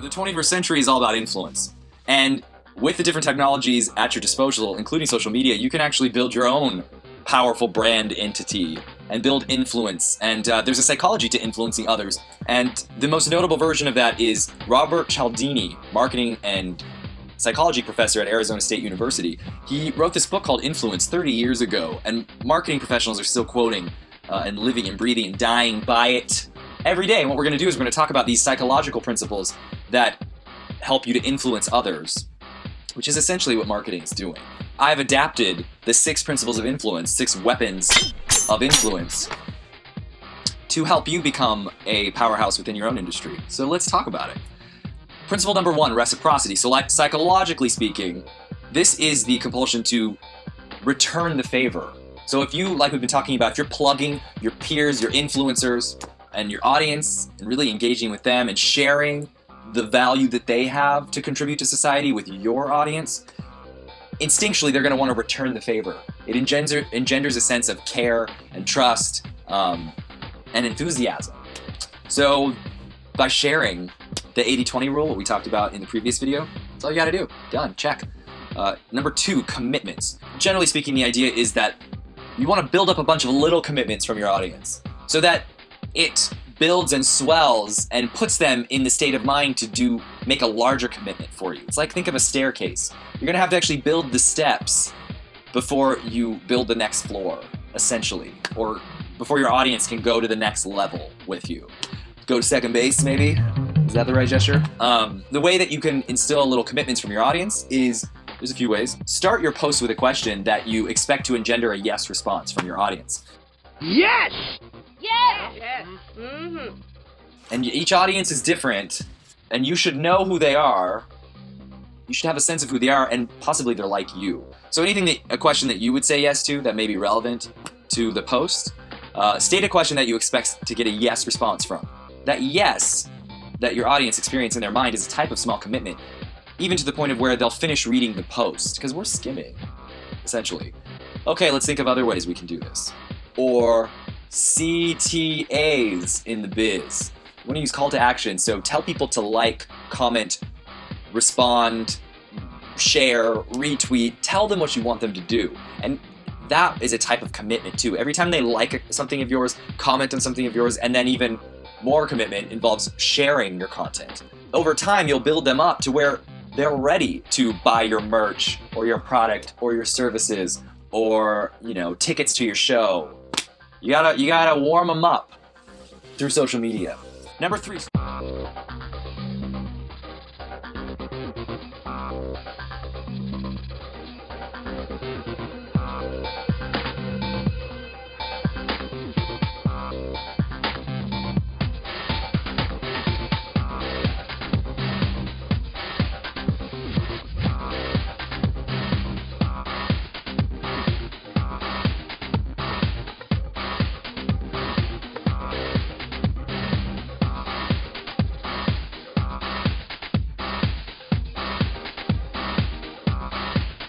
The 21st century is all about influence. And with the different technologies at your disposal, including social media, you can actually build your own powerful brand entity and build influence. And there's a psychology to influencing others. And the most notable version of that is Robert Cialdini, marketing and psychology professor at Arizona State University. He wrote this book called Influence 30 years ago, and marketing professionals are still quoting and living and breathing and dying by it every day. And what we're going to do is we're going to talk about these psychological principles that help you to influence others, which is essentially what marketing is doing. I've adapted the 6 principles of influence, 6 weapons of influence, to help you become a powerhouse within your own industry. So let's talk about it. Principle number 1, reciprocity. So like psychologically speaking, this is the compulsion to return the favor. So if you, like we've been talking about, if you're plugging your peers, your influencers, and your audience, and really engaging with them and sharing the value that they have to contribute to society with your audience, instinctually they're going to want to return the favor. It engenders a sense of care and trust and enthusiasm. So by sharing the 80-20 rule, what we talked about in the previous video, that's all you got to do. Done. Check. Number 2, commitments. Generally speaking, the idea is that you want to build up a bunch of little commitments from your audience so that it builds and swells and puts them in the state of mind to make a larger commitment for you. It's like, think of a staircase. You're going to have to actually build the steps before you build the next floor, essentially, or before your audience can go to the next level with you. Go to second base, maybe? Is that the right gesture? The way that you can instill little commitments from your audience is, there's a few ways. Start your post with a question that you expect to engender a yes response from your audience. Yes! Yes! Yes! Mm-hmm. And each audience is different, and you should know who they are. You should have a sense of who they are, and possibly they're like you. So a question that you would say yes to that may be relevant to the post, state a question that you expect to get a yes response from. That yes that your audience experience in their mind is a type of small commitment, even to the point of where they'll finish reading the post, because we're skimming, essentially. Okay, let's think of other ways we can do this. Or CTAs in the biz. We want to use call to action, so tell people to like, comment, respond, share, retweet, tell them what you want them to do. And that is a type of commitment too. Every time they like something of yours, comment on something of yours, and then even more commitment involves sharing your content. Over time, you'll build them up to where they're ready to buy your merch or your product or your services or, tickets to your show. You gotta warm them up through social media. Number 3,